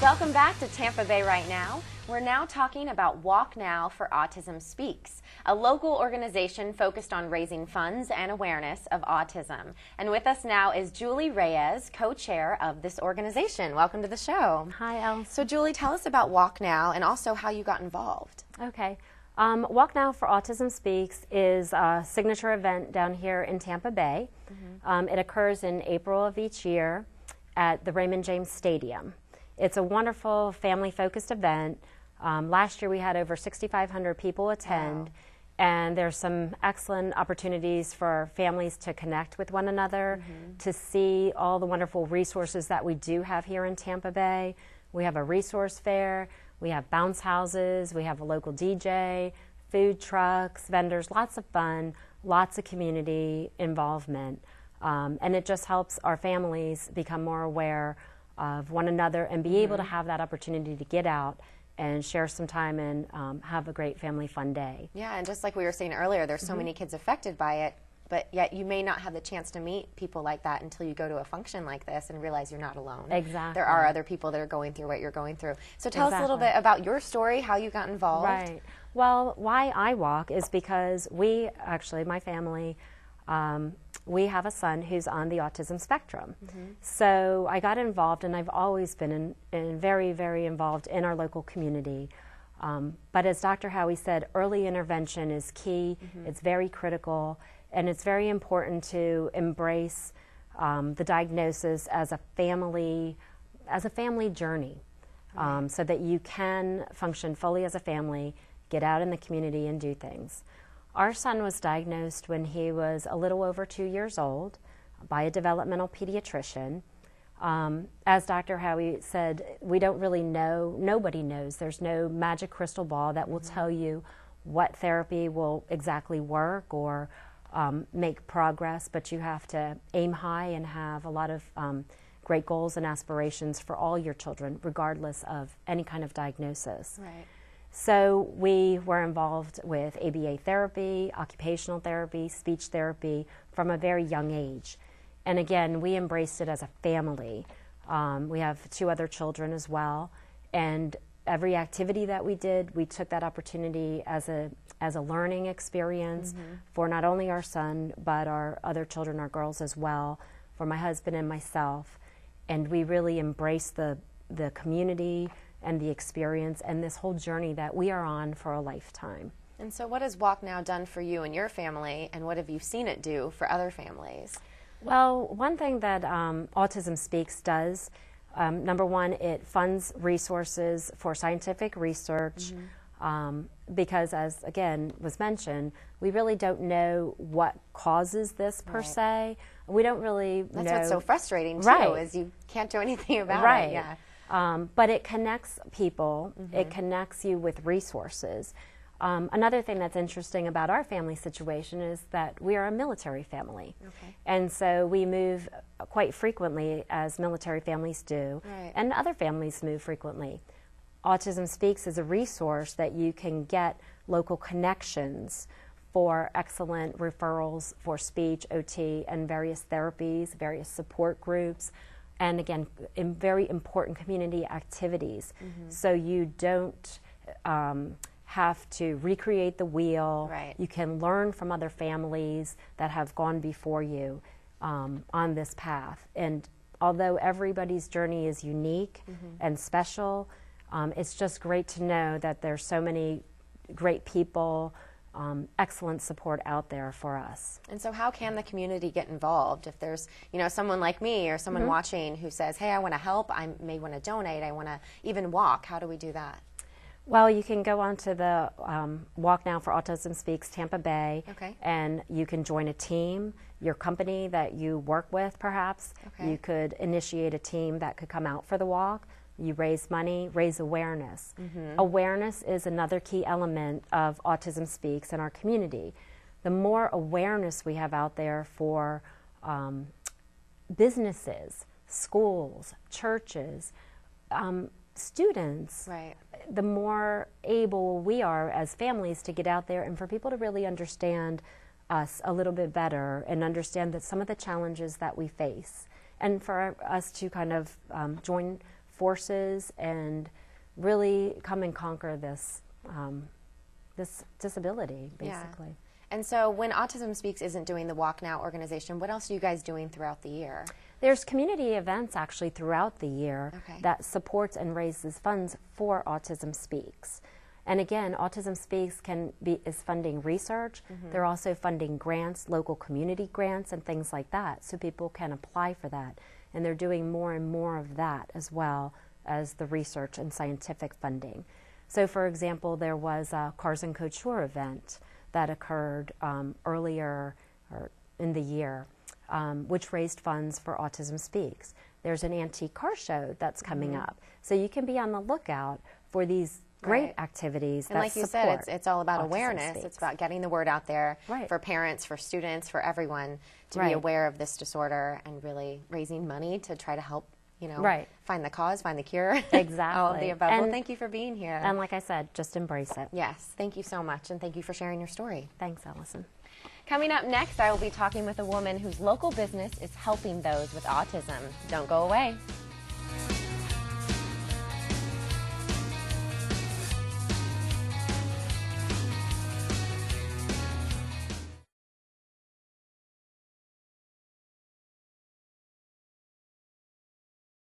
Welcome back to Tampa Bay Right Now. We're now talking about Walk Now for Autism Speaks, a local organization focused on raising funds and awareness of autism. And with us now is Julie Reyes, co-chair of this organization. Welcome to the show. Hi, Elle. So Julie, tell us about Walk Now and also how you got involved. Okay. Walk Now for Autism Speaks is a signature event down here in Tampa Bay. It occurs in April of each year at the Raymond James Stadium. It's a wonderful family-focused event. Last year we had over 6,500 people attend. Wow. And there's some excellent opportunities for families to connect with one another, to see all the wonderful resources that we do have here in Tampa Bay. We have a resource fair, we have bounce houses, we have a local DJ, food trucks, vendors, lots of fun, lots of community involvement. And it just helps our families become more aware of one another and be able to have that opportunity to get out and share some time and have a great family fun day. Yeah, and just like we were saying earlier, there's so many kids affected by it, but yet you may not have the chance to meet people like that until you go to a function like this and realize you're not alone. Exactly. There are other people that are going through what you're going through. So tell us a little bit about your story, how you got involved. Right. Well, why I walk is because we actually, my family, we have a son who's on the autism spectrum. So I got involved, and I've always been very, very involved in our local community. But as Dr. Howie said, early intervention is key. It's very critical, and it's very important to embrace the diagnosis as a family journey, so that you can function fully as a family, get out in the community and do things. Our son was diagnosed when he was a little over 2 years old by a developmental pediatrician. As Dr. Howie said, we don't really know, nobody knows. There's no magic crystal ball that will tell you what therapy will exactly work or make progress, but you have to aim high and have a lot of great goals and aspirations for all your children, regardless of any kind of diagnosis. Right. So we were involved with ABA therapy, occupational therapy, speech therapy from a very young age. And again, we embraced it as a family. We have 2 other children as well. And every activity that we did, we took that opportunity as a learning experience for not only our son, but our other children, our girls as well, for my husband and myself. And we really embraced the community and the experience and this whole journey that we are on for a lifetime. And so what has Walk Now done for you and your family, and what have you seen it do for other families? Well, one thing that Autism Speaks does, number one, it funds resources for scientific research, because as again was mentioned, we really don't know what causes this per se. We don't really know. That's what's so frustrating too, is you can't do anything about it. Yeah. But it connects people, it connects you with resources. Another thing that's interesting about our family situation is that we are a military family. And so we move quite frequently, as military families do, and other families move frequently. Autism Speaks is a resource that you can get local connections for excellent referrals for speech, OT, and various therapies, various support groups, and again, in very important community activities. So you don't have to recreate the wheel. You can learn from other families that have gone before you on this path. And although everybody's journey is unique and special, it's just great to know that there's so many great people, excellent support out there for us. And so how can the community get involved? If there's, someone like me or someone watching who says, hey, I want to help, I may want to donate, I want to even walk, how do we do that? Well, you can go on to the Walk Now for Autism Speaks Tampa Bay, and you can join a team, your company that you work with perhaps. You could initiate a team that could come out for the walk. You raise money, raise awareness. Awareness is another key element of Autism Speaks in our community. The more awareness we have out there for businesses, schools, churches, students, the more able we are as families to get out there and for people to really understand us a little bit better and understand that some of the challenges that we face, and for us to kind of join forces and really come and conquer this this disability, basically. Yeah. And so when Autism Speaks isn't doing the Walk Now organization, what else are you guys doing throughout the year? There's community events actually throughout the year Okay. that supports and raises funds for Autism Speaks. And again, Autism Speaks is funding research. They're also funding grants, local community grants and things like that, so people can apply for that. And they're doing more and more of that as well as the research and scientific funding. So for example, there was a Cars and Couture event that occurred earlier in the year, which raised funds for Autism Speaks. There's an antique car show that's coming up. So you can be on the lookout for these great activities. And like you said, it's all about awareness. Speaks. It's about getting the word out there for parents, for students, for everyone to be aware of this disorder and really raising money to try to help, you know, find the cause, find the cure. Exactly. All of the above. And, well, thank you for being here. And like I said, just embrace it. Yes, thank you so much, and thank you for sharing your story. Thanks, Allison. Coming up next, I will be talking with a woman whose local business is helping those with autism. Don't go away.